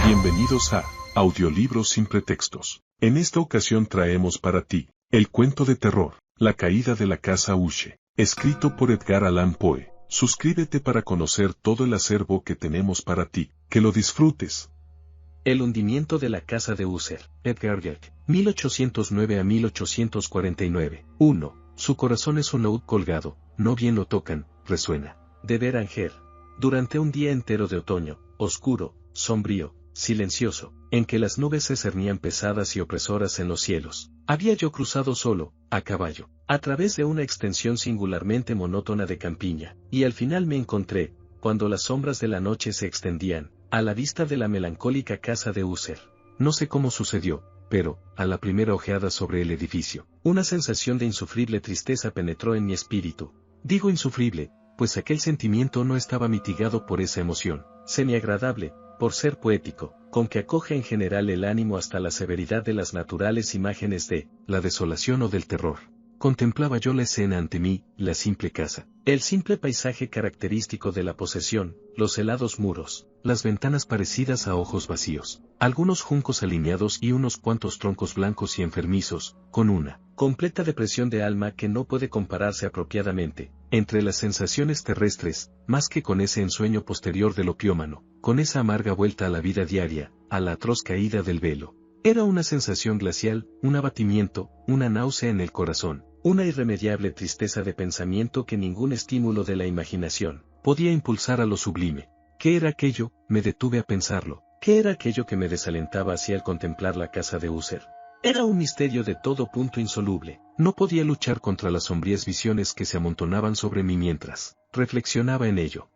Bienvenidos a Audiolibros sin pretextos. En esta ocasión traemos para ti el cuento de terror, La caída de la casa Usher, escrito por Edgar Allan Poe. Suscríbete para conocer todo el acervo que tenemos para ti. Que lo disfrutes. El hundimiento de la casa de Usher, Edgar Allan, 1809 a 1849. 1. Su corazón es un laúd colgado, no bien lo tocan, resuena. De Beranger. Durante un día entero de otoño, oscuro, sombrío, silencioso, en que las nubes se cernían pesadas y opresoras en los cielos, había yo cruzado solo, a caballo, a través de una extensión singularmente monótona de campiña, y al final me encontré, cuando las sombras de la noche se extendían, a la vista de la melancólica casa de Usher. No sé cómo sucedió, pero, a la primera ojeada sobre el edificio, una sensación de insufrible tristeza penetró en mi espíritu. Digo insufrible, pues aquel sentimiento no estaba mitigado por esa emoción, semi-agradable, por ser poético, con que acoge en general el ánimo hasta la severidad de las naturales imágenes de la desolación o del terror. Contemplaba yo la escena ante mí, la simple casa, el simple paisaje característico de la posesión, los helados muros, las ventanas parecidas a ojos vacíos, algunos juncos alineados y unos cuantos troncos blancos y enfermizos, con una completa depresión de alma que no puede compararse apropiadamente, entre las sensaciones terrestres, más que con ese ensueño posterior del opiómano, con esa amarga vuelta a la vida diaria, a la atroz caída del velo. Era una sensación glacial, un abatimiento, una náusea en el corazón, una irremediable tristeza de pensamiento que ningún estímulo de la imaginación podía impulsar a lo sublime. ¿Qué era aquello? Me detuve a pensarlo. ¿Qué era aquello que me desalentaba hacia al contemplar la casa de Usher? Era un misterio de todo punto insoluble. No podía luchar contra las sombrías visiones que se amontonaban sobre mí mientras reflexionaba en ello.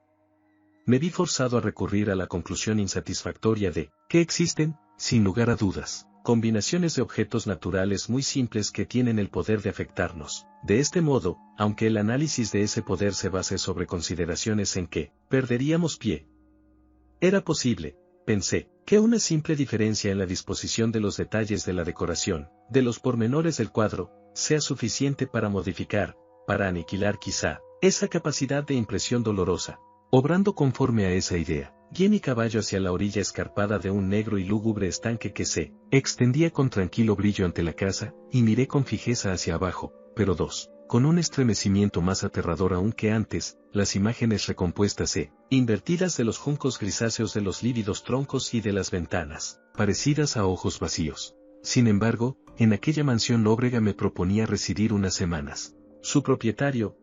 Me vi forzado a recurrir a la conclusión insatisfactoria de que existen, sin lugar a dudas, combinaciones de objetos naturales muy simples que tienen el poder de afectarnos. De este modo, aunque el análisis de ese poder se base sobre consideraciones en que perderíamos pie, era posible, pensé, que una simple diferencia en la disposición de los detalles de la decoración, de los pormenores del cuadro, sea suficiente para modificar, para aniquilar quizá, esa capacidad de impresión dolorosa. Obrando conforme a esa idea, guié mi caballo hacia la orilla escarpada de un negro y lúgubre estanque que se extendía con tranquilo brillo ante la casa, y miré con fijeza hacia abajo, pero con un estremecimiento más aterrador aún que antes, las imágenes recompuestas invertidas de los juncos grisáceos de los lívidos troncos y de las ventanas, parecidas a ojos vacíos. Sin embargo, en aquella mansión lóbrega me proponía residir unas semanas. Su propietario,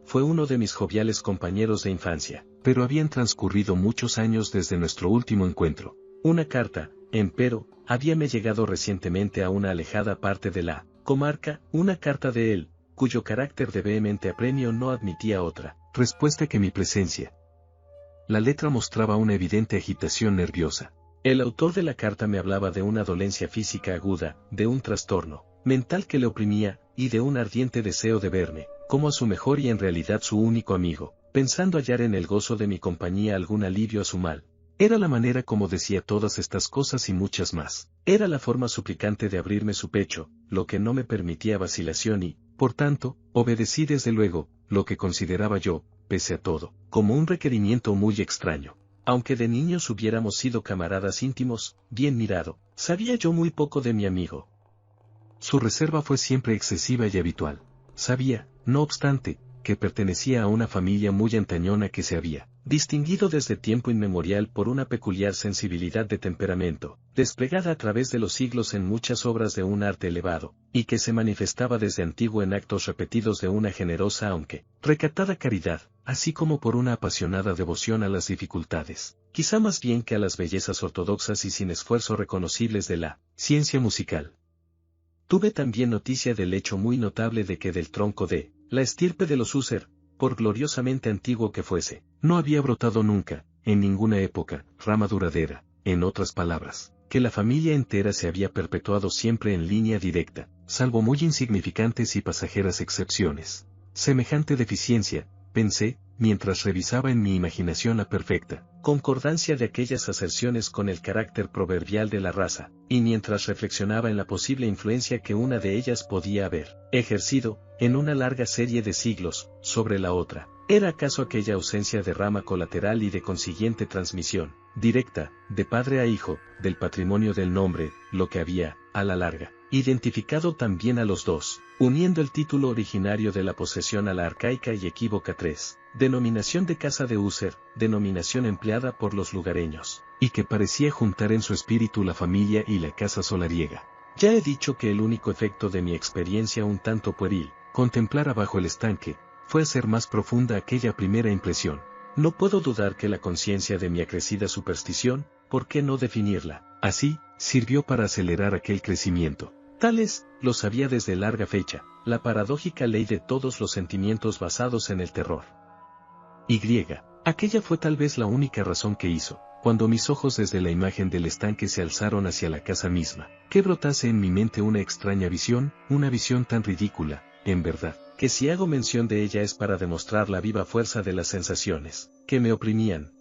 fue uno de mis joviales compañeros de infancia, pero habían transcurrido muchos años desde nuestro último encuentro. Una carta, empero, habíame llegado recientemente a una alejada parte de la comarca, una carta de él, cuyo carácter de vehemente apremio no admitía otra respuesta que mi presencia. La letra mostraba una evidente agitación nerviosa. El autor de la carta me hablaba de una dolencia física aguda, de un trastorno mental que le oprimía, y de un ardiente deseo de verme, como a su mejor y en realidad su único amigo, pensando hallar en el gozo de mi compañía algún alivio a su mal. Era la manera como decía todas estas cosas y muchas más. Era la forma suplicante de abrirme su pecho, lo que no me permitía vacilación y, por tanto, obedecí desde luego, lo que consideraba yo, pese a todo, como un requerimiento muy extraño. Aunque de niños hubiéramos sido camaradas íntimos, bien mirado, sabía yo muy poco de mi amigo. Su reserva fue siempre excesiva y habitual. Sabía, no obstante, que pertenecía a una familia muy antañona que se había distinguido desde tiempo inmemorial por una peculiar sensibilidad de temperamento, desplegada a través de los siglos en muchas obras de un arte elevado, y que se manifestaba desde antiguo en actos repetidos de una generosa aunque recatada caridad, así como por una apasionada devoción a las dificultades, quizá más bien que a las bellezas ortodoxas y sin esfuerzo reconocibles de la ciencia musical. Tuve también noticia del hecho muy notable de que del tronco de la estirpe de los Usher, por gloriosamente antiguo que fuese, no había brotado nunca, en ninguna época, rama duradera, en otras palabras, que la familia entera se había perpetuado siempre en línea directa, salvo muy insignificantes y pasajeras excepciones. Semejante deficiencia, pensé, mientras revisaba en mi imaginación la perfecta concordancia de aquellas aserciones con el carácter proverbial de la raza, y mientras reflexionaba en la posible influencia que una de ellas podía haber ejercido, en una larga serie de siglos, sobre la otra, ¿Era acaso aquella ausencia de rama colateral y de consiguiente transmisión, directa, de padre a hijo, del patrimonio del nombre, lo que había, a la larga, identificado también a los dos, uniendo el título originario de la posesión a la arcaica y equívoca 3, denominación de casa de User, denominación empleada por los lugareños, y que parecía juntar en su espíritu la familia y la casa solariega? Ya he dicho que el único efecto de mi experiencia un tanto pueril, contemplar abajo el estanque, fue hacer más profunda aquella primera impresión. No puedo dudar que la conciencia de mi acrecida superstición, ¿por qué no definirla así?, sirvió para acelerar aquel crecimiento. Tales, lo sabía desde larga fecha, la paradójica ley de todos los sentimientos basados en el terror. Aquella fue tal vez la única razón que hizo, cuando mis ojos desde la imagen del estanque se alzaron hacia la casa misma, que brotase en mi mente una extraña visión, una visión tan ridícula, en verdad, que si hago mención de ella es para demostrar la viva fuerza de las sensaciones, que me oprimían.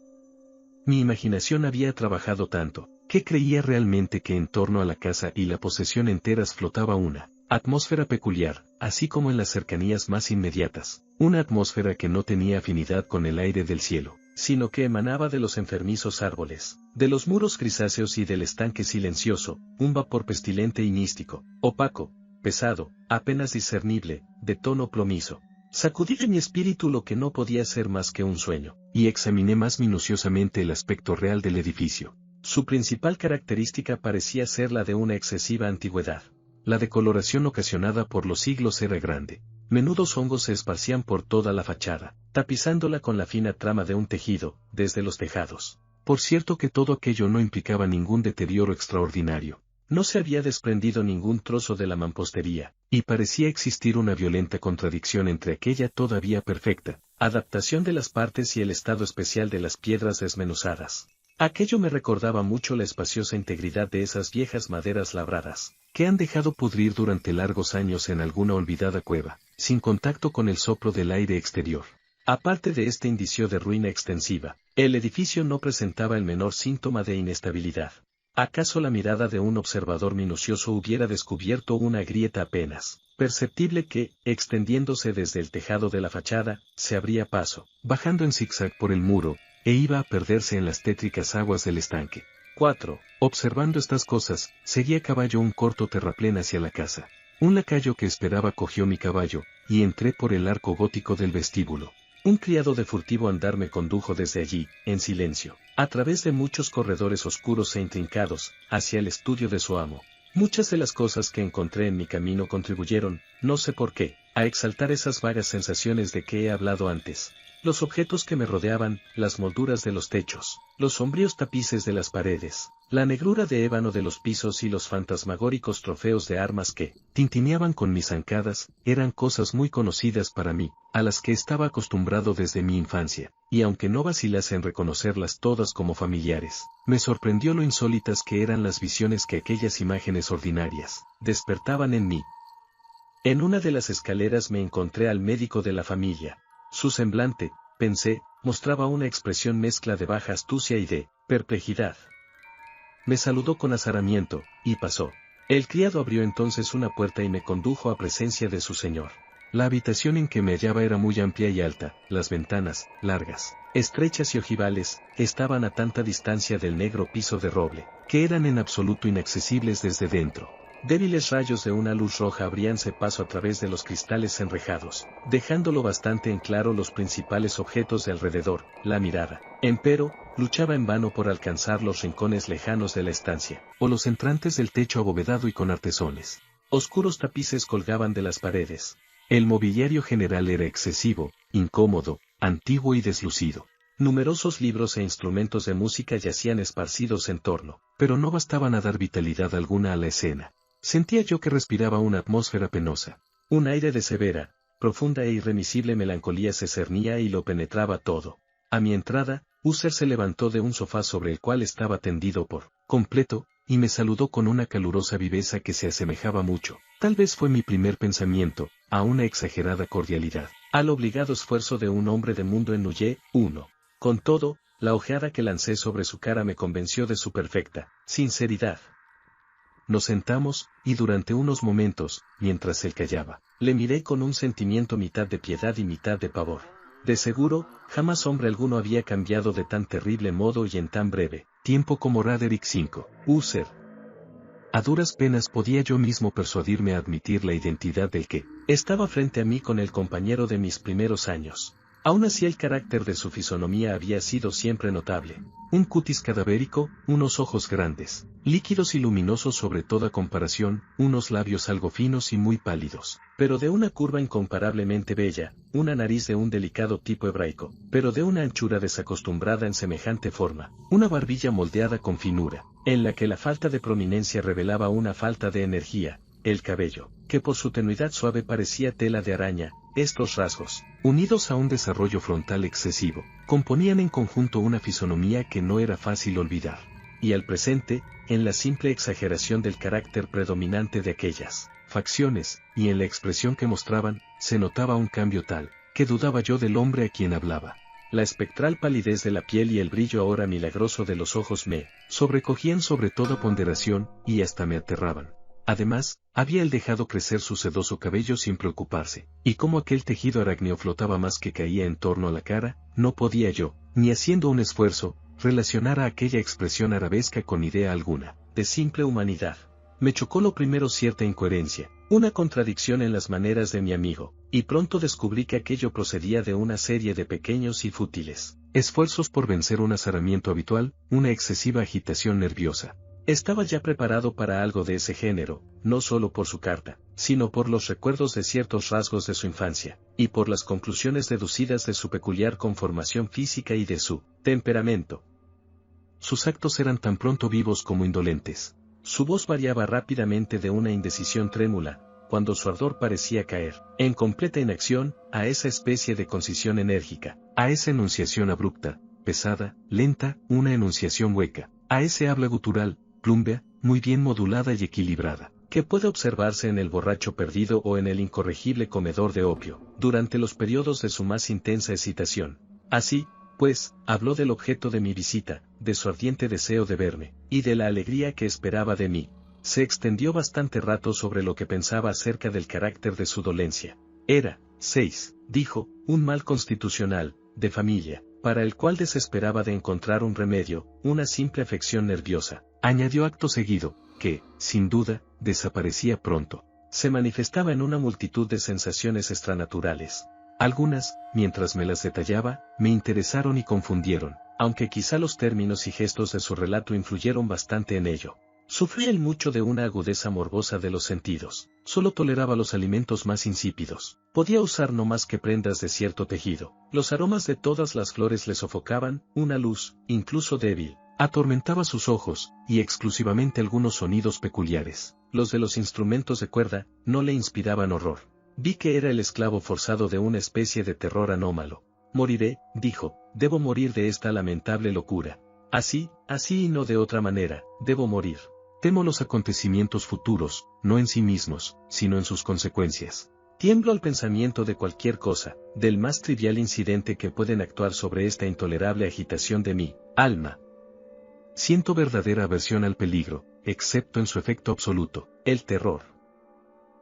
Mi imaginación había trabajado tanto, que creía realmente que en torno a la casa y la posesión enteras flotaba una atmósfera peculiar, así como en las cercanías más inmediatas, una atmósfera que no tenía afinidad con el aire del cielo, sino que emanaba de los enfermizos árboles, de los muros grisáceos y del estanque silencioso, un vapor pestilente y místico, opaco, pesado, apenas discernible, de tono plomizo. Sacudí de mi espíritu lo que no podía ser más que un sueño, y examiné más minuciosamente el aspecto real del edificio. Su principal característica parecía ser la de una excesiva antigüedad. La decoloración ocasionada por los siglos era grande. Menudos hongos se esparcían por toda la fachada, tapizándola con la fina trama de un tejido, desde los tejados. Por cierto que todo aquello no implicaba ningún deterioro extraordinario. No se había desprendido ningún trozo de la mampostería, y parecía existir una violenta contradicción entre aquella todavía perfecta adaptación de las partes y el estado especial de las piedras desmenuzadas. Aquello me recordaba mucho la espaciosa integridad de esas viejas maderas labradas, que han dejado pudrir durante largos años en alguna olvidada cueva, sin contacto con el soplo del aire exterior. Aparte de este indicio de ruina extensiva, el edificio no presentaba el menor síntoma de inestabilidad. ¿Acaso la mirada de un observador minucioso hubiera descubierto una grieta apenas perceptible que, extendiéndose desde el tejado de la fachada, se abría paso, bajando en zigzag por el muro, e iba a perderse en las tétricas aguas del estanque? 4. Observando estas cosas, seguí a caballo un corto terraplén hacia la casa. Un lacayo que esperaba cogió mi caballo, y entré por el arco gótico del vestíbulo. Un criado de furtivo andar me condujo desde allí, en silencio, a través de muchos corredores oscuros e intrincados, hacia el estudio de su amo. Muchas de las cosas que encontré en mi camino contribuyeron, no sé por qué, a exaltar esas vagas sensaciones de que he hablado antes. Los objetos que me rodeaban, las molduras de los techos, los sombríos tapices de las paredes, la negrura de ébano de los pisos y los fantasmagóricos trofeos de armas que tintineaban con mis zancadas, eran cosas muy conocidas para mí, a las que estaba acostumbrado desde mi infancia, y aunque no vacilase en reconocerlas todas como familiares, me sorprendió lo insólitas que eran las visiones que aquellas imágenes ordinarias despertaban en mí. En una de las escaleras me encontré al médico de la familia. Su semblante, pensé, mostraba una expresión mezcla de baja astucia y de perplejidad. Me saludó con azaramiento, y pasó. El criado abrió entonces una puerta y me condujo a presencia de su señor. La habitación en que me hallaba era muy amplia y alta, las ventanas, largas, estrechas y ojivales, estaban a tanta distancia del negro piso de roble, que eran en absoluto inaccesibles desde dentro. Débiles rayos de una luz roja abríanse paso a través de los cristales enrejados, dejándolo bastante en claro los principales objetos de alrededor. La mirada, empero, luchaba en vano por alcanzar los rincones lejanos de la estancia, o los entrantes del techo abovedado y con artesones. Oscuros tapices colgaban de las paredes. El mobiliario general era excesivo, incómodo, antiguo y deslucido. Numerosos libros e instrumentos de música yacían esparcidos en torno, pero no bastaban a dar vitalidad alguna a la escena. Sentía yo que respiraba una atmósfera penosa. Un aire de severa, profunda e irremisible melancolía se cernía y lo penetraba todo. A mi entrada, User se levantó de un sofá sobre el cual estaba tendido por completo, y me saludó con una calurosa viveza que se asemejaba mucho, tal vez fue mi primer pensamiento, a una exagerada cordialidad, al obligado esfuerzo de un hombre de mundo en Nulle. 1. Con todo, la ojeada que lancé sobre su cara me convenció de su perfecta sinceridad. Nos sentamos, y durante unos momentos, mientras él callaba, le miré con un sentimiento mitad de piedad y mitad de pavor. De seguro, jamás hombre alguno había cambiado de tan terrible modo y en tan breve tiempo como Roderick V. User. A duras penas podía yo mismo persuadirme a admitir la identidad del que estaba frente a mí con el compañero de mis primeros años. Aún así el carácter de su fisonomía había sido siempre notable. Un cutis cadavérico, unos ojos grandes, líquidos y luminosos sobre toda comparación, unos labios algo finos y muy pálidos, pero de una curva incomparablemente bella, una nariz de un delicado tipo hebraico, pero de una anchura desacostumbrada en semejante forma, una barbilla moldeada con finura, en la que la falta de prominencia revelaba una falta de energía, el cabello, que por su tenuidad suave parecía tela de araña. Estos rasgos, unidos a un desarrollo frontal excesivo, componían en conjunto una fisonomía que no era fácil olvidar. Y al presente, en la simple exageración del carácter predominante de aquellas facciones, y en la expresión que mostraban, se notaba un cambio tal, que dudaba yo del hombre a quien hablaba. La espectral palidez de la piel y el brillo ahora milagroso de los ojos me sobrecogían sobre toda ponderación, y hasta me aterraban. Además, había él dejado crecer su sedoso cabello sin preocuparse, y como aquel tejido arácneo flotaba más que caía en torno a la cara, no podía yo, ni haciendo un esfuerzo, relacionar a aquella expresión arabesca con idea alguna, de simple humanidad. Me chocó lo primero cierta incoherencia, una contradicción en las maneras de mi amigo, y pronto descubrí que aquello procedía de una serie de pequeños y fútiles esfuerzos por vencer un azaramiento habitual, una excesiva agitación nerviosa. Estaba ya preparado para algo de ese género, no solo por su carta, sino por los recuerdos de ciertos rasgos de su infancia, y por las conclusiones deducidas de su peculiar conformación física y de su temperamento. Sus actos eran tan pronto vivos como indolentes. Su voz variaba rápidamente de una indecisión trémula, cuando su ardor parecía caer, en completa inacción, a esa especie de concisión enérgica, a esa enunciación abrupta, pesada, lenta, una enunciación hueca, a ese habla gutural, plumbea, muy bien modulada y equilibrada, que puede observarse en el borracho perdido o en el incorregible comedor de opio, durante los periodos de su más intensa excitación. Así, pues, habló del objeto de mi visita, de su ardiente deseo de verme, y de la alegría que esperaba de mí. Se extendió bastante rato sobre lo que pensaba acerca del carácter de su dolencia. Era, 6, dijo, un mal constitucional, de familia, para el cual desesperaba de encontrar un remedio, una simple afección nerviosa. Añadió acto seguido, que, sin duda, desaparecía pronto. Se manifestaba en una multitud de sensaciones extranaturales. Algunas, mientras me las detallaba, me interesaron y confundieron, aunque quizá los términos y gestos de su relato influyeron bastante en ello. Sufría él mucho de una agudeza morbosa de los sentidos, solo toleraba los alimentos más insípidos, podía usar no más que prendas de cierto tejido, los aromas de todas las flores le sofocaban, una luz, incluso débil, atormentaba sus ojos, y exclusivamente algunos sonidos peculiares, los de los instrumentos de cuerda, no le inspiraban horror. Vi que era el esclavo forzado de una especie de terror anómalo. Moriré, dijo, debo morir de esta lamentable locura. Así y no de otra manera, debo morir. Temo los acontecimientos futuros, no en sí mismos, sino en sus consecuencias. Tiemblo al pensamiento de cualquier cosa, del más trivial incidente que pueden actuar sobre esta intolerable agitación de mi alma. Siento verdadera aversión al peligro, excepto en su efecto absoluto, el terror.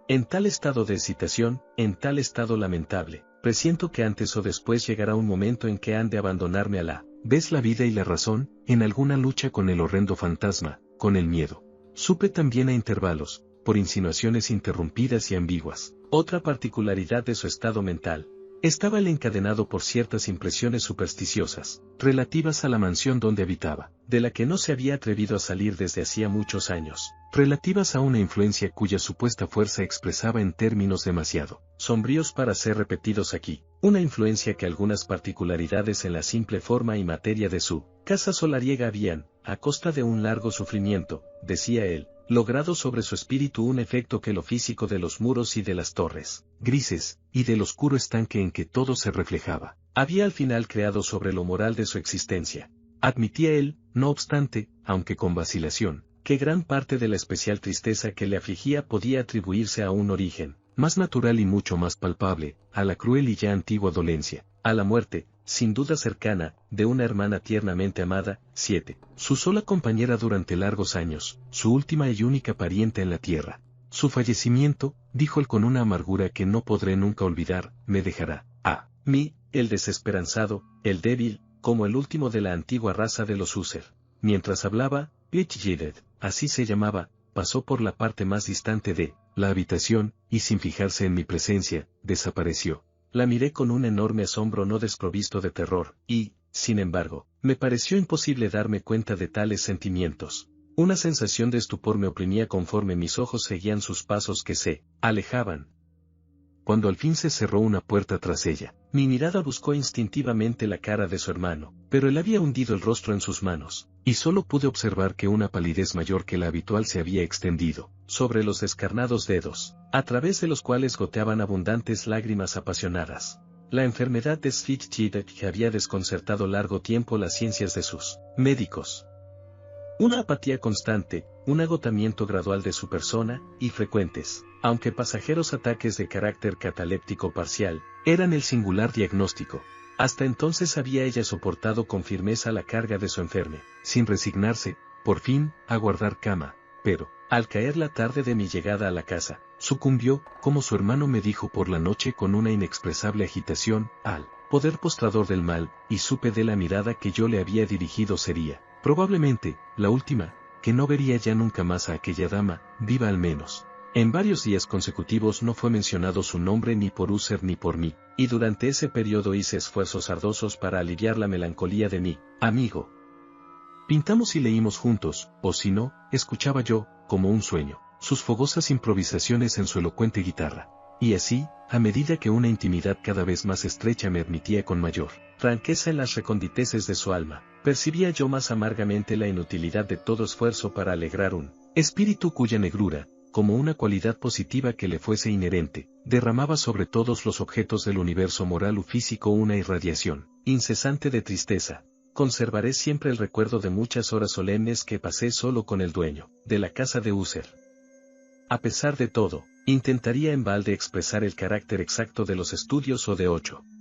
En tal estado de excitación, en tal estado lamentable, presiento que antes o después llegará un momento en que han de abandonarme a la vez la vida y la razón, en alguna lucha con el horrendo fantasma, con el miedo. Supe también a intervalos, por insinuaciones interrumpidas y ambiguas, otra particularidad de su estado mental. Estaba él encadenado por ciertas impresiones supersticiosas, relativas a la mansión donde habitaba, de la que no se había atrevido a salir desde hacía muchos años, relativas a una influencia cuya supuesta fuerza expresaba en términos demasiado sombríos para ser repetidos aquí, una influencia que algunas particularidades en la simple forma y materia de su casa solariega habían, a costa de un largo sufrimiento, decía él, logrado sobre su espíritu un efecto que lo físico de los muros y de las torres, grises, y del oscuro estanque en que todo se reflejaba, había al final creado sobre lo moral de su existencia. Admitía él, no obstante, aunque con vacilación, que gran parte de la especial tristeza que le afligía podía atribuirse a un origen, más natural y mucho más palpable, a la cruel y ya antigua dolencia, a la muerte, sin duda cercana, de una hermana tiernamente amada. 7. Su sola compañera durante largos años, su última y única pariente en la tierra. Su fallecimiento, dijo él con una amargura que no podré nunca olvidar, me dejará, a mí, el desesperanzado, el débil, como el último de la antigua raza de los User. Mientras hablaba, Bitchided, así se llamaba, pasó por la parte más distante de la habitación, y sin fijarse en mi presencia, desapareció. La miré con un enorme asombro no desprovisto de terror, y, sin embargo, me pareció imposible darme cuenta de tales sentimientos. Una sensación de estupor me oprimía conforme mis ojos seguían sus pasos que se alejaban. Cuando al fin se cerró una puerta tras ella, mi mirada buscó instintivamente la cara de su hermano, pero él había hundido el rostro en sus manos, y solo pude observar que una palidez mayor que la habitual se había extendido sobre los descarnados dedos, a través de los cuales goteaban abundantes lágrimas apasionadas. La enfermedad de Sfichtchidek que había desconcertado largo tiempo las ciencias de sus médicos. Una apatía constante, un agotamiento gradual de su persona, y frecuentes, aunque pasajeros ataques de carácter cataléptico parcial, eran el singular diagnóstico. Hasta entonces había ella soportado con firmeza la carga de su enferme, sin resignarse, por fin, a guardar cama, pero, al caer la tarde de mi llegada a la casa, sucumbió, como su hermano me dijo por la noche con una inexpresable agitación, al poder postrador del mal, y supe de la mirada que yo le había dirigido sería, probablemente, la última, que no vería ya nunca más a aquella dama, viva al menos. En varios días consecutivos no fue mencionado su nombre ni por User ni por mí, y durante ese periodo hice esfuerzos ardosos para aliviar la melancolía de mi amigo. Pintamos y leímos juntos, o si no, escuchaba yo, como un sueño, sus fogosas improvisaciones en su elocuente guitarra. Y así, a medida que una intimidad cada vez más estrecha me admitía con mayor franqueza en las reconditeces de su alma, percibía yo más amargamente la inutilidad de todo esfuerzo para alegrar un espíritu cuya negrura, como una cualidad positiva que le fuese inherente, derramaba sobre todos los objetos del universo moral u físico una irradiación incesante de tristeza. Conservaré siempre el recuerdo de muchas horas solemnes que pasé solo con el dueño de la casa de User. A pesar de todo, intentaría en balde expresar el carácter exacto de los estudios o de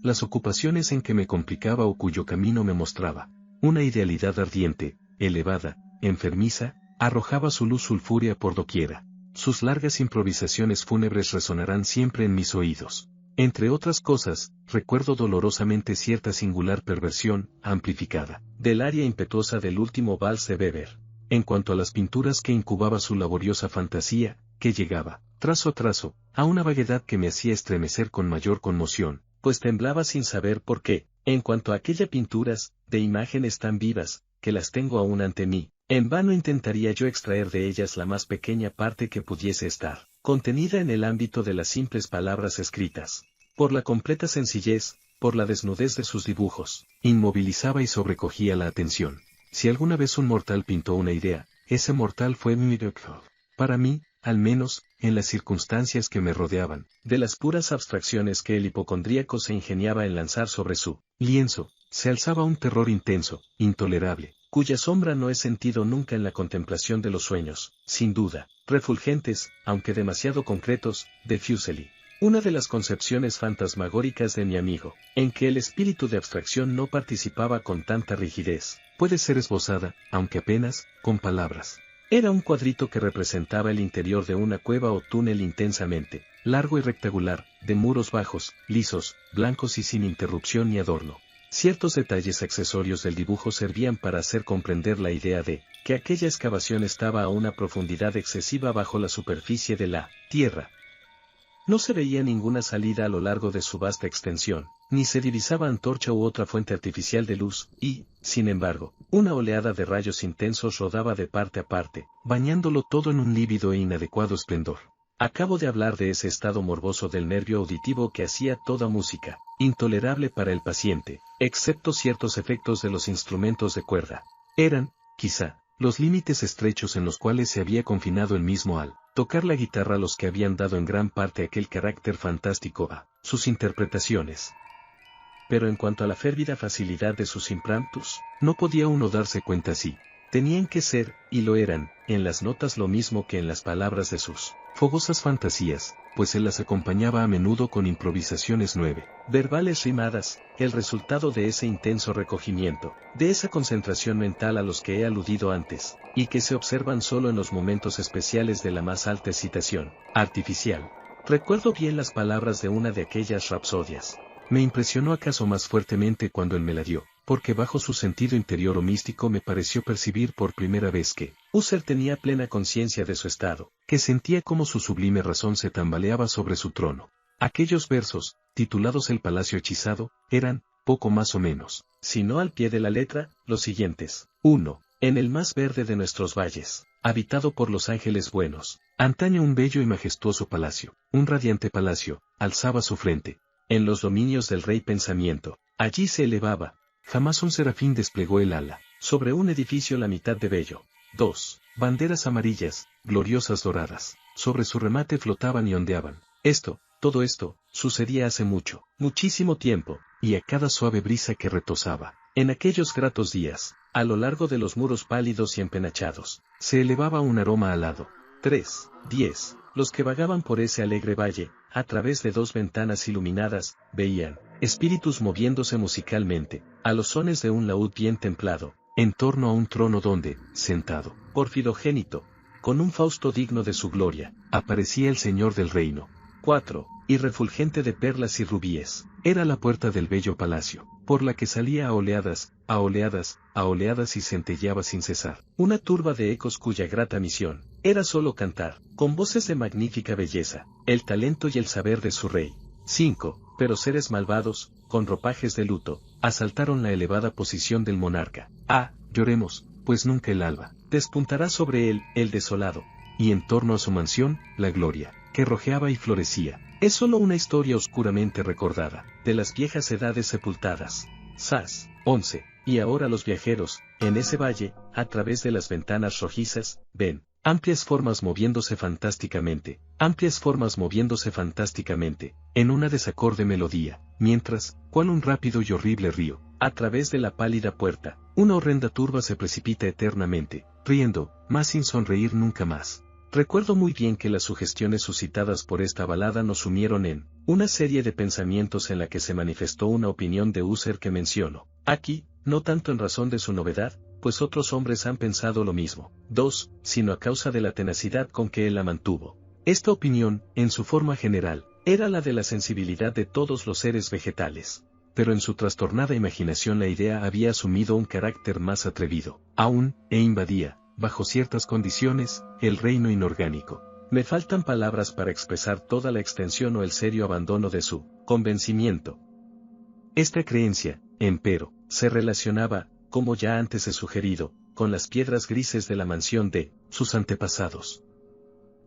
las ocupaciones en que me complicaba o cuyo camino me mostraba. Una idealidad ardiente, elevada, enfermiza, arrojaba su luz sulfúrea por doquiera. Sus largas improvisaciones fúnebres resonarán siempre en mis oídos. Entre otras cosas, recuerdo dolorosamente cierta singular perversión, amplificada, del aria impetuosa del último vals de Weber. En cuanto a las pinturas que incubaba su laboriosa fantasía, que llegaba, trazo a trazo, a una vaguedad que me hacía estremecer con mayor conmoción, pues temblaba sin saber por qué. En cuanto a aquellas pinturas, de imágenes tan vivas, que las tengo aún ante mí, en vano intentaría yo extraer de ellas la más pequeña parte que pudiese estar contenida en el ámbito de las simples palabras escritas. Por la completa sencillez, por la desnudez de sus dibujos, inmovilizaba y sobrecogía la atención. Si alguna vez un mortal pintó una idea, ese mortal fue Miracle. Para mí, al menos, en las circunstancias que me rodeaban, de las puras abstracciones que el hipocondríaco se ingeniaba en lanzar sobre su lienzo, se alzaba un terror intenso, intolerable, cuya sombra no he sentido nunca en la contemplación de los sueños, sin duda, refulgentes, aunque demasiado concretos, de Fuseli. Una de las concepciones fantasmagóricas de mi amigo, en que el espíritu de abstracción no participaba con tanta rigidez, puede ser esbozada, aunque apenas, con palabras. Era un cuadrito que representaba el interior de una cueva o túnel intensamente largo y rectangular, de muros bajos, lisos, blancos y sin interrupción ni adorno. Ciertos detalles accesorios del dibujo servían para hacer comprender la idea de que aquella excavación estaba a una profundidad excesiva bajo la superficie de la tierra. No se veía ninguna salida a lo largo de su vasta extensión, ni se divisaba antorcha u otra fuente artificial de luz, y, sin embargo, una oleada de rayos intensos rodaba de parte a parte, bañándolo todo en un lívido e inadecuado esplendor. Acabo de hablar de ese estado morboso del nervio auditivo que hacía toda música intolerable para el paciente, excepto ciertos efectos de los instrumentos de cuerda. Eran, quizá, los límites estrechos en los cuales se había confinado él mismo al tocar la guitarra los que habían dado en gran parte aquel carácter fantástico a sus interpretaciones. Pero en cuanto a la férvida facilidad de sus impromptus, no podía uno darse cuenta si tenían que ser, y lo eran, en las notas lo mismo que en las palabras de sus fogosas fantasías, pues él las acompañaba a menudo con improvisaciones verbales rimadas, el resultado de ese intenso recogimiento, de esa concentración mental a los que he aludido antes, y que se observan solo en los momentos especiales de la más alta excitación artificial. Recuerdo bien las palabras de una de aquellas rapsodias. Me impresionó acaso más fuertemente cuando él me la dio, porque bajo su sentido interior o místico me pareció percibir por primera vez que User tenía plena conciencia de su estado, que sentía como su sublime razón se tambaleaba sobre su trono. Aquellos versos, titulados El Palacio Hechizado, eran, poco más o menos, si no al pie de la letra, los siguientes. 1. En el más verde de nuestros valles, habitado por los ángeles buenos, antaño un bello y majestuoso palacio, un radiante palacio, alzaba su frente. En los dominios del rey pensamiento, allí se elevaba, jamás un serafín desplegó el ala, sobre un edificio la mitad de bello. 2. Banderas amarillas, gloriosas doradas, sobre su remate flotaban y ondeaban. Todo esto, sucedía hace mucho, muchísimo tiempo, y a cada suave brisa que retozaba. En aquellos gratos días, a lo largo de los muros pálidos y empenachados, se elevaba un aroma alado. 3. 10. Los que vagaban por ese alegre valle, a través de 2 ventanas iluminadas, veían espíritus moviéndose musicalmente, a los sones de un laúd bien templado, en torno a un trono donde, sentado, porfidogénito, con un fausto digno de su gloria, aparecía el Señor del reino. 4. Y refulgente de perlas y rubíes, era la puerta del bello palacio, por la que salía a oleadas, a oleadas, a oleadas y centelleaba sin cesar, una turba de ecos cuya grata misión, era solo cantar, con voces de magnífica belleza, el talento y el saber de su rey. 5. Pero seres malvados, con ropajes de luto, asaltaron la elevada posición del monarca. Lloremos, pues nunca el alba despuntará sobre él, el desolado, y en torno a su mansión, la gloria, que rojeaba y florecía. Es solo una historia oscuramente recordada, de las viejas edades sepultadas. Sas. 11. Y ahora los viajeros, en ese valle, a través de las ventanas rojizas, ven amplias formas moviéndose fantásticamente, en una desacorde melodía, mientras, cual un rápido y horrible río, a través de la pálida puerta, una horrenda turba se precipita eternamente, riendo, mas sin sonreír nunca más. Recuerdo muy bien que las sugestiones suscitadas por esta balada nos sumieron en una serie de pensamientos en la que se manifestó una opinión de User que menciono aquí, no tanto en razón de su novedad, pues otros hombres han pensado lo mismo. 2. Sino a causa de la tenacidad con que él la mantuvo. Esta opinión, en su forma general, era la de la sensibilidad de todos los seres vegetales. Pero en su trastornada imaginación la idea había asumido un carácter más atrevido, aún, e invadía, bajo ciertas condiciones, el reino inorgánico. Me faltan palabras para expresar toda la extensión o el serio abandono de su convencimiento. Esta creencia, empero, se relacionaba, como ya antes he sugerido, con las piedras grises de la mansión de sus antepasados.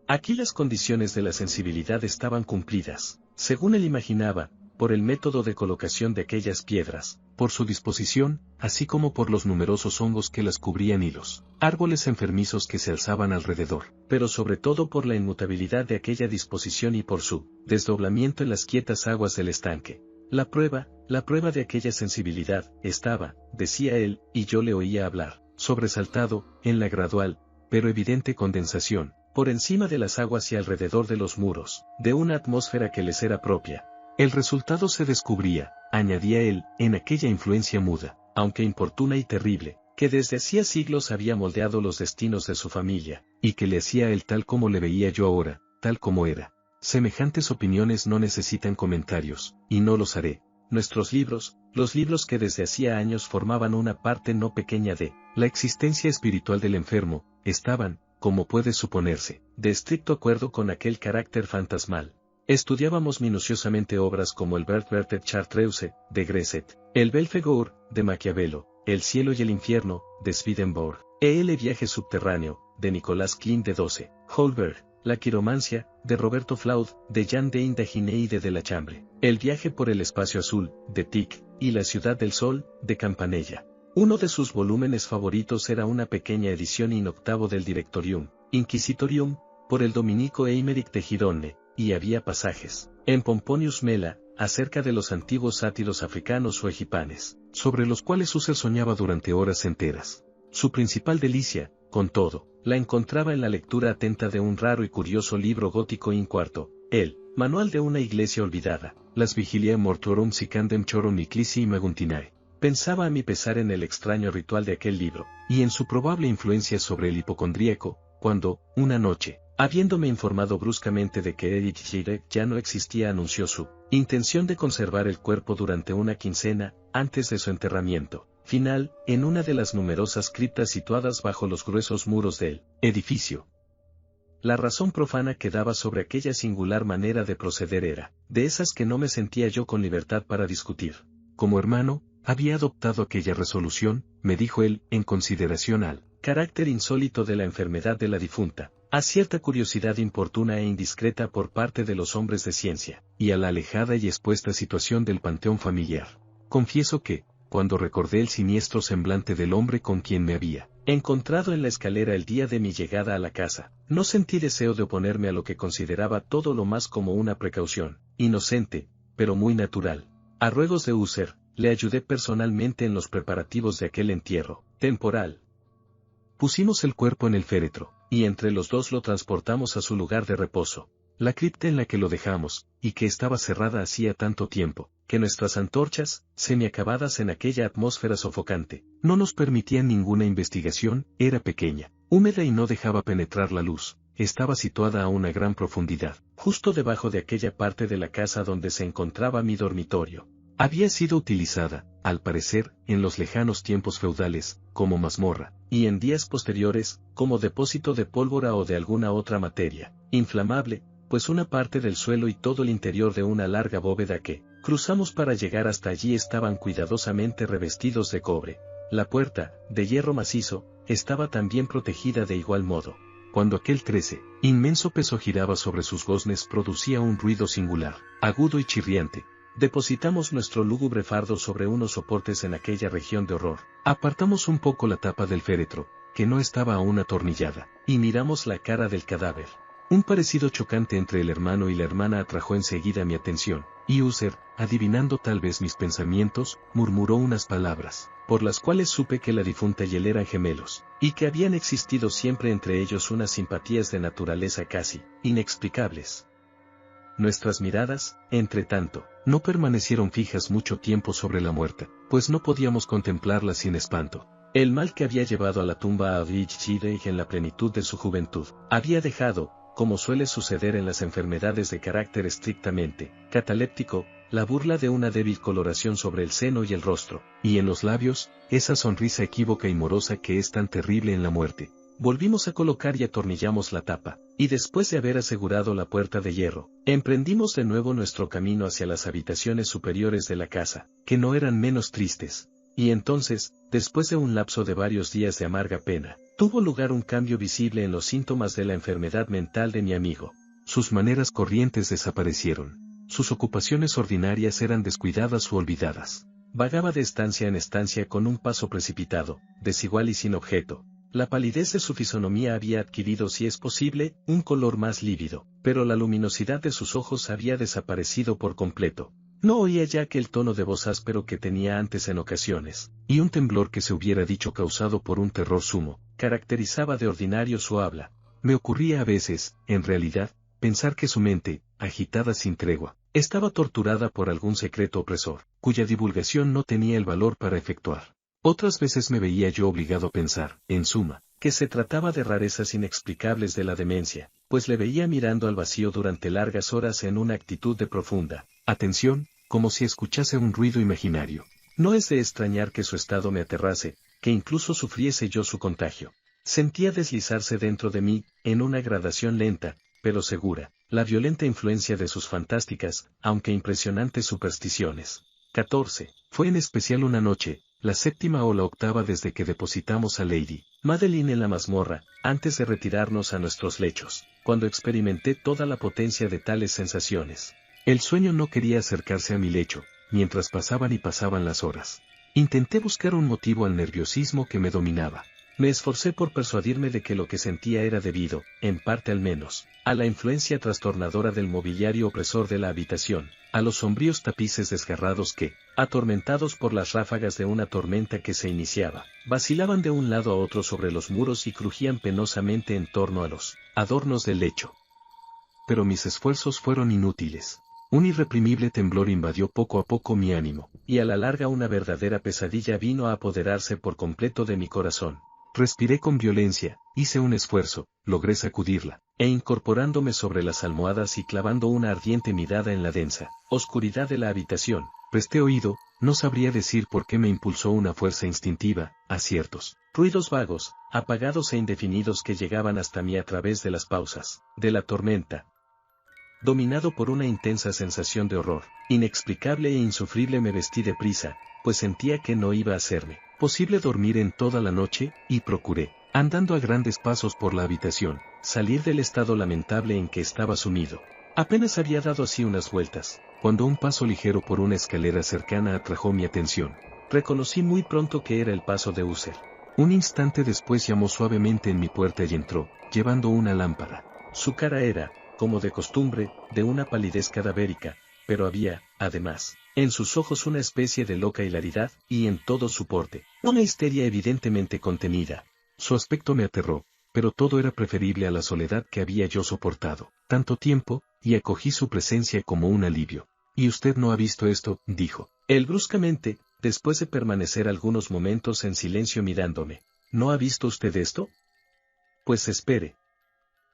Aquí las condiciones de la sensibilidad estaban cumplidas, según él imaginaba, por el método de colocación de aquellas piedras, por su disposición, así como por los numerosos hongos que las cubrían y los árboles enfermizos que se alzaban alrededor, pero sobre todo por la inmutabilidad de aquella disposición y por su desdoblamiento en las quietas aguas del estanque. La prueba de aquella sensibilidad, estaba, decía él, y yo le oía hablar, sobresaltado, en la gradual, pero evidente condensación, por encima de las aguas y alrededor de los muros, de una atmósfera que les era propia. El resultado se descubría, añadía él, en aquella influencia muda, aunque importuna y terrible, que desde hacía siglos había moldeado los destinos de su familia, y que le hacía él tal como le veía yo ahora, tal como era. Semejantes opiniones no necesitan comentarios, y no los haré. Nuestros libros, los libros que desde hacía años formaban una parte no pequeña de la existencia espiritual del enfermo, estaban, como puede suponerse, de estricto acuerdo con aquel carácter fantasmal. Estudiábamos minuciosamente obras como el Berthe Chartreuse, de Gresset, el Belphegor, de Maquiavelo, El cielo y el infierno, de Swedenborg, El viaje subterráneo, de Nicolas Klein de 12, Holberg, La quiromancia, de Roberto Flaud, de Jean d'Indaginé y de la Chambre, El viaje por el espacio azul, de Tic, y La ciudad del sol, de Campanella. Uno de sus volúmenes favoritos era una pequeña edición in octavo del Directorium, Inquisitorium, por el dominico Eimeric de Girone, y había pasajes, en Pomponius Mela, acerca de los antiguos sátiros africanos o egipanes, sobre los cuales Husserl soñaba durante horas enteras. Su principal delicia, con todo, la encontraba en la lectura atenta de un raro y curioso libro gótico in quarto, el Manual de una iglesia olvidada, Las Vigiliae Mortuorum Sicandem Chorum Ecclesiae Maguntinae. Pensaba a mi pesar en el extraño ritual de aquel libro, y en su probable influencia sobre el hipocondríaco, cuando, una noche, Habiéndome informado bruscamente de que Erich Jirek ya no existía, anunció su intención de conservar el cuerpo durante una quincena, antes de su enterramiento final, en una de las numerosas criptas situadas bajo los gruesos muros del edificio. La razón profana que daba sobre aquella singular manera de proceder era, de esas que no me sentía yo con libertad para discutir. Como hermano, había adoptado aquella resolución, me dijo él, en consideración al carácter insólito de la enfermedad de la difunta, a cierta curiosidad importuna e indiscreta por parte de los hombres de ciencia, y a la alejada y expuesta situación del panteón familiar. Confieso que, cuando recordé el siniestro semblante del hombre con quien me había encontrado en la escalera el día de mi llegada a la casa, no sentí deseo de oponerme a lo que consideraba todo lo más como una precaución, inocente, pero muy natural. A ruegos de Husser, le ayudé personalmente en los preparativos de aquel entierro temporal. Pusimos el cuerpo en el féretro, y entre los dos lo transportamos a su lugar de reposo, la cripta en la que lo dejamos, y que estaba cerrada hacía tanto tiempo, que nuestras antorchas, semiacabadas en aquella atmósfera sofocante, no nos permitían ninguna investigación. Era pequeña, húmeda y no dejaba penetrar la luz. Estaba situada a una gran profundidad, justo debajo de aquella parte de la casa donde se encontraba mi dormitorio. Había sido utilizada, al parecer, en los lejanos tiempos feudales, como mazmorra, y en días posteriores, como depósito de pólvora o de alguna otra materia inflamable, pues una parte del suelo y todo el interior de una larga bóveda que cruzamos para llegar hasta allí estaban cuidadosamente revestidos de cobre. La puerta, de hierro macizo, estaba también protegida de igual modo. Cuando aquel inmenso peso giraba sobre sus goznes, producía un ruido singular, agudo y chirriante. Depositamos nuestro lúgubre fardo sobre unos soportes en aquella región de horror. Apartamos un poco la tapa del féretro, que no estaba aún atornillada, y miramos la cara del cadáver. Un parecido chocante entre el hermano y la hermana atrajo enseguida mi atención, y Husser, adivinando tal vez mis pensamientos, murmuró unas palabras, por las cuales supe que la difunta y él eran gemelos, y que habían existido siempre entre ellos unas simpatías de naturaleza casi inexplicables. Nuestras miradas, entre tanto, no permanecieron fijas mucho tiempo sobre la muerta, pues no podíamos contemplarla sin espanto. El mal que había llevado a la tumba a Erich Jirek en la plenitud de su juventud, había dejado, como suele suceder en las enfermedades de carácter estrictamente cataléptico, la burla de una débil coloración sobre el seno y el rostro, y en los labios, esa sonrisa equívoca y morosa que es tan terrible en la muerte. Volvimos a colocar y atornillamos la tapa, y después de haber asegurado la puerta de hierro, emprendimos de nuevo nuestro camino hacia las habitaciones superiores de la casa, que no eran menos tristes. Y entonces, después de un lapso de varios días de amarga pena, tuvo lugar un cambio visible en los síntomas de la enfermedad mental de mi amigo. Sus maneras corrientes desaparecieron. Sus ocupaciones ordinarias eran descuidadas u olvidadas. Vagaba de estancia en estancia con un paso precipitado, desigual y sin objeto. La palidez de su fisonomía había adquirido, si es posible, un color más lívido, pero la luminosidad de sus ojos había desaparecido por completo. No oía ya aquel tono de voz áspero que tenía antes en ocasiones, y un temblor que se hubiera dicho causado por un terror sumo, caracterizaba de ordinario su habla. Me ocurría a veces, en realidad, pensar que su mente, agitada sin tregua, estaba torturada por algún secreto opresor, cuya divulgación no tenía el valor para efectuar. Otras veces me veía yo obligado a pensar, en suma, que se trataba de rarezas inexplicables de la demencia, pues le veía mirando al vacío durante largas horas en una actitud de profunda atención, como si escuchase un ruido imaginario. No es de extrañar que su estado me aterrase, que incluso sufriese yo su contagio. Sentía deslizarse dentro de mí, en una gradación lenta, pero segura, la violenta influencia de sus fantásticas, aunque impresionantes supersticiones. 14. Fue en especial una noche, la 7ª o la 8ª desde que depositamos a Lady Madeline en la mazmorra, antes de retirarnos a nuestros lechos, cuando experimenté toda la potencia de tales sensaciones. El sueño no quería acercarse a mi lecho, mientras pasaban y pasaban las horas. Intenté buscar un motivo al nerviosismo que me dominaba. Me esforcé por persuadirme de que lo que sentía era debido, en parte al menos, a la influencia trastornadora del mobiliario opresor de la habitación, a los sombríos tapices desgarrados que, atormentados por las ráfagas de una tormenta que se iniciaba, vacilaban de un lado a otro sobre los muros y crujían penosamente en torno a los adornos del lecho. Pero mis esfuerzos fueron inútiles. Un irreprimible temblor invadió poco a poco mi ánimo, y a la larga una verdadera pesadilla vino a apoderarse por completo de mi corazón. Respiré con violencia, hice un esfuerzo, logré sacudirla, e incorporándome sobre las almohadas y clavando una ardiente mirada en la densa oscuridad de la habitación, presté oído, no sabría decir por qué me impulsó una fuerza instintiva, a ciertos ruidos vagos, apagados e indefinidos que llegaban hasta mí a través de las pausas de la tormenta. Dominado por una intensa sensación de horror, inexplicable e insufrible me vestí deprisa, pues sentía que no iba a serme posible dormir en toda la noche, y procuré, andando a grandes pasos por la habitación, salir del estado lamentable en que estaba sumido. Apenas había dado así unas vueltas, cuando un paso ligero por una escalera cercana atrajo mi atención. Reconocí muy pronto que era el paso de User. Un instante después llamó suavemente en mi puerta y entró, llevando una lámpara. Su cara era, como de costumbre, de una palidez cadavérica, pero había, además, en sus ojos una especie de loca hilaridad, y en todo su porte, una histeria evidentemente contenida. Su aspecto me aterró, pero todo era preferible a la soledad que había yo soportado tanto tiempo, y acogí su presencia como un alivio. «¿Y usted no ha visto esto?», dijo él bruscamente, después de permanecer algunos momentos en silencio mirándome. «¿No ha visto usted esto? Pues espere.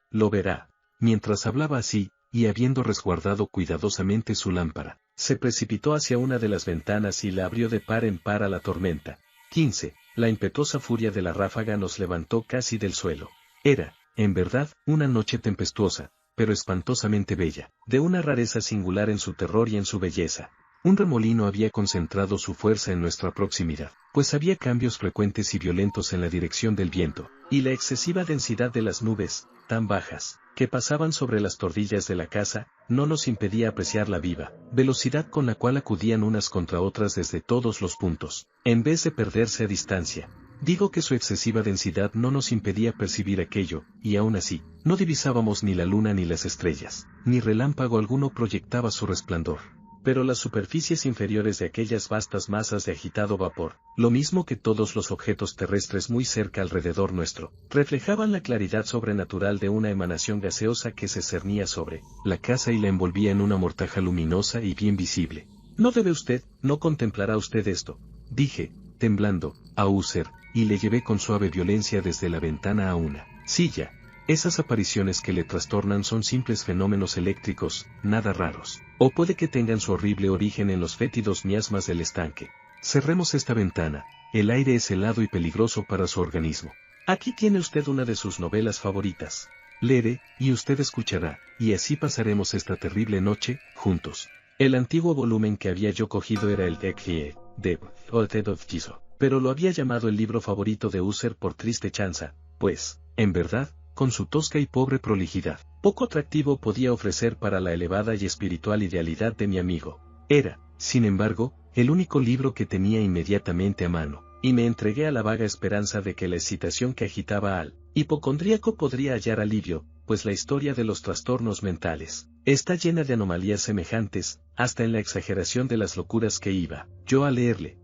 Lo verá». Mientras hablaba así, y habiendo resguardado cuidadosamente su lámpara, se precipitó hacia una de las ventanas y la abrió de par en par a la tormenta. 15. La impetuosa furia de la ráfaga nos levantó casi del suelo. Era, en verdad, una noche tempestuosa, pero espantosamente bella, de una rareza singular en su terror y en su belleza. Un remolino había concentrado su fuerza en nuestra proximidad, pues había cambios frecuentes y violentos en la dirección del viento, y la excesiva densidad de las nubes, tan bajas, que pasaban sobre las tordillas de la casa, no nos impedía apreciar la viva velocidad con la cual acudían unas contra otras desde todos los puntos, en vez de perderse a distancia. Digo que su excesiva densidad no nos impedía percibir aquello, y aún así, no divisábamos ni la luna ni las estrellas, ni relámpago alguno proyectaba su resplandor. Pero las superficies inferiores de aquellas vastas masas de agitado vapor, lo mismo que todos los objetos terrestres muy cerca alrededor nuestro, reflejaban la claridad sobrenatural de una emanación gaseosa que se cernía sobre la casa y la envolvía en una mortaja luminosa y bien visible. «No debe usted, no contemplará usted esto», dije, temblando, a User, y le llevé con suave violencia desde la ventana a una silla. «Esas apariciones que le trastornan son simples fenómenos eléctricos, nada raros. O puede que tengan su horrible origen en los fétidos miasmas del estanque. Cerremos esta ventana, el aire es helado y peligroso para su organismo. Aquí tiene usted una de sus novelas favoritas. Leeré, y usted escuchará, y así pasaremos esta terrible noche, juntos». El antiguo volumen que había yo cogido era el Ekrie, de Alted of Jesus, pero lo había llamado el libro favorito de User por triste chanza, pues, en verdad, con su tosca y pobre prolijidad, poco atractivo podía ofrecer para la elevada y espiritual idealidad de mi amigo. Era, sin embargo, el único libro que tenía inmediatamente a mano, y me entregué a la vaga esperanza de que la excitación que agitaba al hipocondríaco podría hallar alivio, pues la historia de los trastornos mentales está llena de anomalías semejantes, hasta en la exageración de las locuras que iba yo a leerle.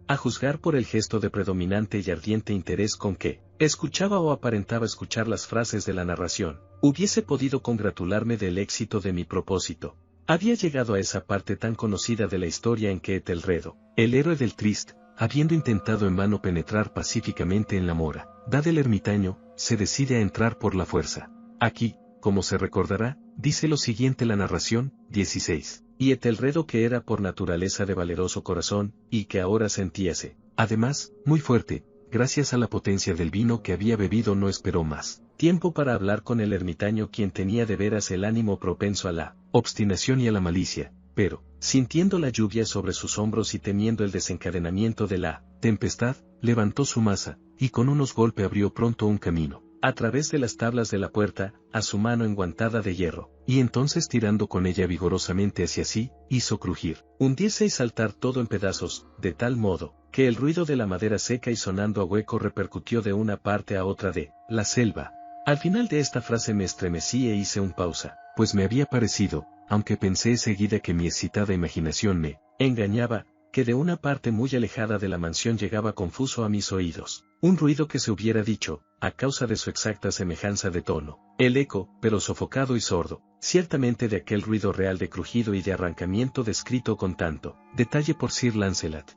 A juzgar por el gesto de predominante y ardiente interés con que escuchaba o aparentaba escuchar las frases de la narración, hubiese podido congratularme del éxito de mi propósito. Había llegado a esa parte tan conocida de la historia en que Etelredo, el héroe del Trist, habiendo intentado en vano penetrar pacíficamente en la mora del ermitaño, se decide a entrar por la fuerza. Aquí, como se recordará, dice lo siguiente la narración. 16. Y Etelredo, que era por naturaleza de valeroso corazón, y que ahora sentíase, además, muy fuerte, gracias a la potencia del vino que había bebido, no esperó más tiempo para hablar con el ermitaño, quien tenía de veras el ánimo propenso a la obstinación y a la malicia, pero, sintiendo la lluvia sobre sus hombros y temiendo el desencadenamiento de la tempestad, levantó su maza, y con unos golpes abrió pronto un camino a través de las tablas de la puerta, a su mano enguantada de hierro, y entonces tirando con ella vigorosamente hacia sí, hizo crujir, hundirse y saltar todo en pedazos, de tal modo, que el ruido de la madera seca y sonando a hueco repercutió de una parte a otra de la selva. Al final de esta frase me estremecí e hice un pausa, pues me había parecido, aunque pensé seguida que mi excitada imaginación me engañaba, que de una parte muy alejada de la mansión llegaba confuso a mis oídos un ruido que se hubiera dicho, a causa de su exacta semejanza de tono, el eco, pero sofocado y sordo, ciertamente de aquel ruido real de crujido y de arrancamiento descrito con tanto detalle por Sir Lancelot.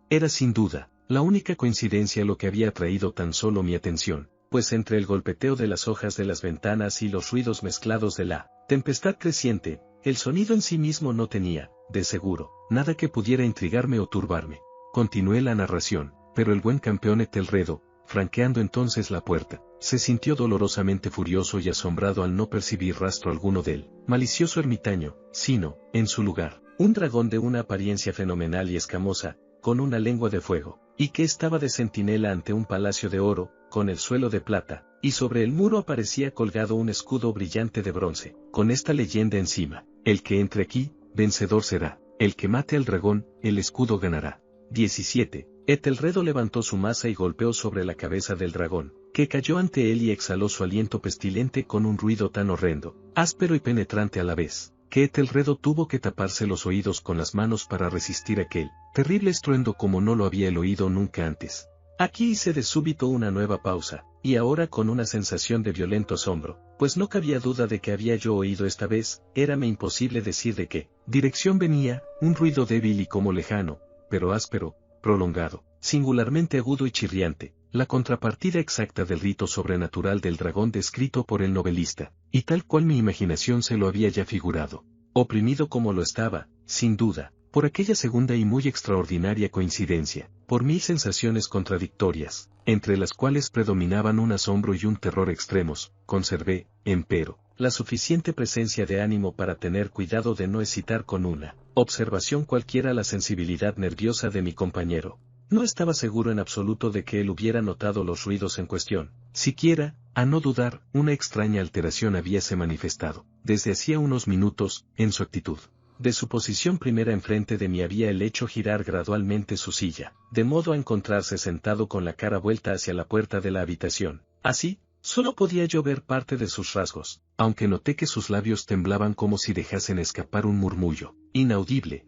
Era sin duda la única coincidencia lo que había atraído tan solo mi atención, pues entre el golpeteo de las hojas de las ventanas y los ruidos mezclados de la tempestad creciente, el sonido en sí mismo no tenía, de seguro, nada que pudiera intrigarme o turbarme. Continué la narración, pero el buen campeón Etelredo, franqueando entonces la puerta, se sintió dolorosamente furioso y asombrado al no percibir rastro alguno del malicioso ermitaño, sino, en su lugar, un dragón de una apariencia fenomenal y escamosa, con una lengua de fuego, y que estaba de centinela ante un palacio de oro, con el suelo de plata, y sobre el muro aparecía colgado un escudo brillante de bronce, con esta leyenda encima: el que entre aquí, vencedor será, el que mate al dragón, el escudo ganará. 17. Etelredo levantó su maza y golpeó sobre la cabeza del dragón, que cayó ante él y exhaló su aliento pestilente con un ruido tan horrendo, áspero y penetrante a la vez, que Etelredo tuvo que taparse los oídos con las manos para resistir aquel terrible estruendo como no lo había él oído nunca antes. Aquí hice de súbito una nueva pausa, y ahora con una sensación de violento asombro, pues no cabía duda de que había yo oído esta vez, érame imposible decir de qué dirección venía, un ruido débil y como lejano, pero áspero, prolongado, singularmente agudo y chirriante, la contrapartida exacta del rito sobrenatural del dragón descrito por el novelista, y tal cual mi imaginación se lo había ya figurado. Oprimido como lo estaba, sin duda, por aquella segunda y muy extraordinaria coincidencia, por 1000 sensaciones contradictorias, entre las cuales predominaban un asombro y un terror extremos, conservé, empero, la suficiente presencia de ánimo para tener cuidado de no excitar con una observación cualquiera la sensibilidad nerviosa de mi compañero. No estaba seguro en absoluto de que él hubiera notado los ruidos en cuestión. Siquiera, a no dudar, una extraña alteración habíase manifestado, desde hacía unos minutos, en su actitud. De su posición primera enfrente de mí había el hecho girar gradualmente su silla, de modo a encontrarse sentado con la cara vuelta hacia la puerta de la habitación. Así, solo podía yo ver parte de sus rasgos, aunque noté que sus labios temblaban como si dejasen escapar un murmullo inaudible.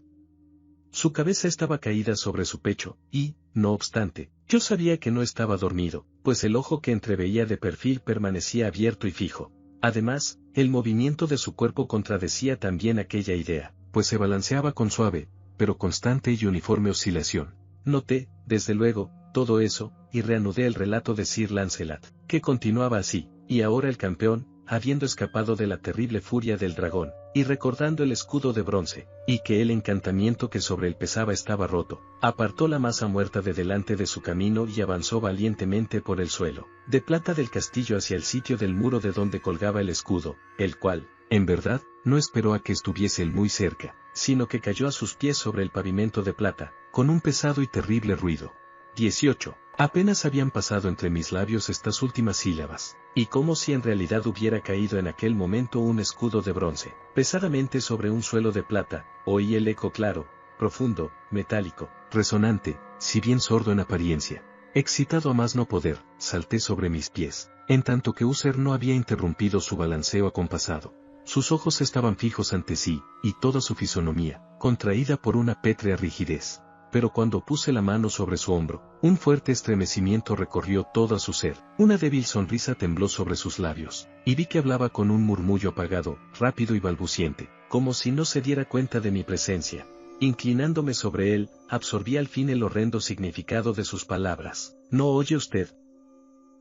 Su cabeza estaba caída sobre su pecho, y, no obstante, yo sabía que no estaba dormido, pues el ojo que entreveía de perfil permanecía abierto y fijo. Además, el movimiento de su cuerpo contradecía también aquella idea, pues se balanceaba con suave, pero constante y uniforme oscilación. Noté, desde luego, todo eso, y reanudé el relato de Sir Lancelot, que continuaba así: y ahora el campeón, habiendo escapado de la terrible furia del dragón, y recordando el escudo de bronce, y que el encantamiento que sobre él pesaba estaba roto, apartó la masa muerta de delante de su camino y avanzó valientemente por el suelo de plata del castillo hacia el sitio del muro de donde colgaba el escudo, el cual, en verdad, no esperó a que estuviese él muy cerca, sino que cayó a sus pies sobre el pavimento de plata, con un pesado y terrible ruido. 18. Apenas habían pasado entre mis labios estas últimas sílabas, y como si en realidad hubiera caído en aquel momento un escudo de bronce, pesadamente sobre un suelo de plata, oí el eco claro, profundo, metálico, resonante, si bien sordo en apariencia. Excitado a más no poder, salté sobre mis pies, en tanto que Uther no había interrumpido su balanceo acompasado. Sus ojos estaban fijos ante sí, y toda su fisonomía, contraída por una pétrea rigidez. Pero cuando puse la mano sobre su hombro, un fuerte estremecimiento recorrió todo su ser, una débil sonrisa tembló sobre sus labios, y vi que hablaba con un murmullo apagado, rápido y balbuciente, como si no se diera cuenta de mi presencia. Inclinándome sobre él, absorbí al fin el horrendo significado de sus palabras. ¿No oye usted?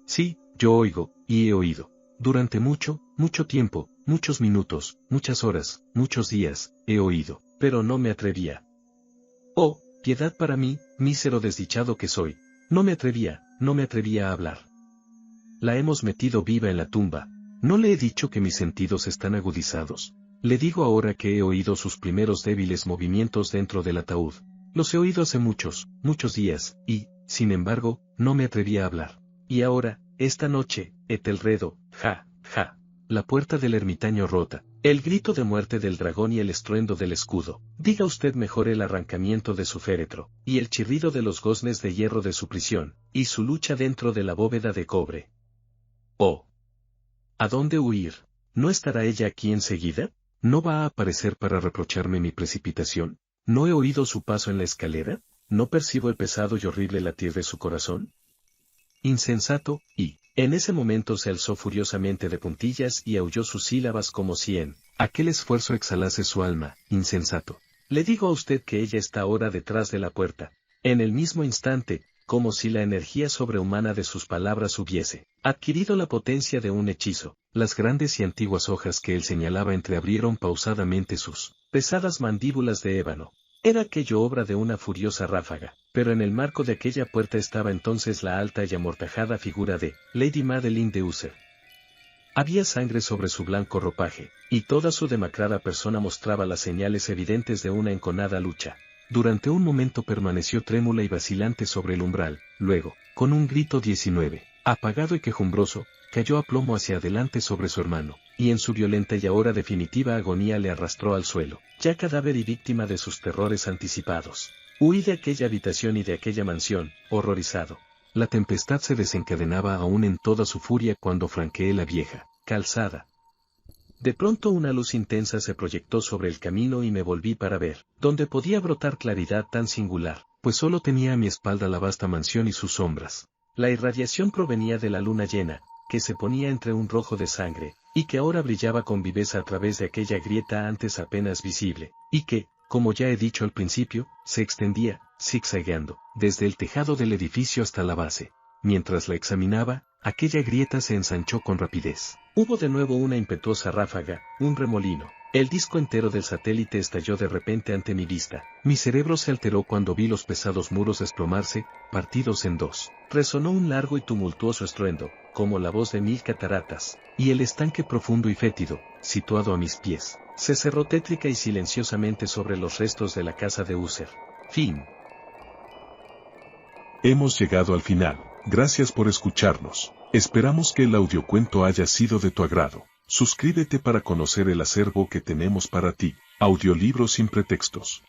Sí, yo oigo, y he oído. Durante mucho, mucho tiempo, muchos minutos, muchas horas, muchos días, he oído, pero no me atrevía. Oh, piedad para mí, mísero desdichado que soy. No me atrevía a hablar. La hemos metido viva en la tumba. ¿No le he dicho que mis sentidos están agudizados? Le digo ahora que he oído sus primeros débiles movimientos dentro del ataúd. Los he oído hace muchos, muchos días, y, sin embargo, no me atrevía a hablar. Y ahora, esta noche, Etelredo, ja, ja. La puerta del ermitaño rota, el grito de muerte del dragón y el estruendo del escudo. Diga usted mejor el arrancamiento de su féretro, y el chirrido de los goznes de hierro de su prisión, y su lucha dentro de la bóveda de cobre. Oh. ¿A dónde huir? ¿No estará ella aquí enseguida? ¿No va a aparecer para reprocharme mi precipitación? ¿No he oído su paso en la escalera? ¿No percibo el pesado y horrible latir de su corazón? Insensato, y, en ese momento se alzó furiosamente de puntillas y aulló sus sílabas como si en aquel esfuerzo exhalase su alma. Insensato. Le digo a usted que ella está ahora detrás de la puerta. En el mismo instante, como si la energía sobrehumana de sus palabras hubiese adquirido la potencia de un hechizo. Las grandes y antiguas hojas que él señalaba entreabrieron pausadamente sus pesadas mandíbulas de ébano. Era aquello obra de una furiosa ráfaga, pero en el marco de aquella puerta estaba entonces la alta y amortajada figura de Lady Madeline de User. Había sangre sobre su blanco ropaje, y toda su demacrada persona mostraba las señales evidentes de una enconada lucha. Durante un momento permaneció trémula y vacilante sobre el umbral, luego, con un grito 19, apagado y quejumbroso, cayó a plomo hacia adelante sobre su hermano, y en su violenta y ahora definitiva agonía le arrastró al suelo, ya cadáver y víctima de sus terrores anticipados. Huí de aquella habitación y de aquella mansión, horrorizado. La tempestad se desencadenaba aún en toda su furia cuando franqueé la vieja calzada. De pronto una luz intensa se proyectó sobre el camino y me volví para ver, donde podía brotar claridad tan singular, pues solo tenía a mi espalda la vasta mansión y sus sombras. La irradiación provenía de la luna llena, que se ponía entre un rojo de sangre, y que ahora brillaba con viveza a través de aquella grieta antes apenas visible, y que, como ya he dicho al principio, se extendía, zigzagueando, desde el tejado del edificio hasta la base. Mientras la examinaba, aquella grieta se ensanchó con rapidez. Hubo de nuevo una impetuosa ráfaga, un remolino. El disco entero del satélite estalló de repente ante mi vista. Mi cerebro se alteró cuando vi los pesados muros desplomarse, partidos en dos. Resonó un largo y tumultuoso estruendo, como la voz de 1000 cataratas, y el estanque profundo y fétido, situado a mis pies, se cerró tétrica y silenciosamente sobre los restos de la casa de User. Fin. Hemos llegado al final. Gracias por escucharnos. Esperamos que el audiocuento haya sido de tu agrado. Suscríbete para conocer el acervo que tenemos para ti. Audiolibros sin pretextos.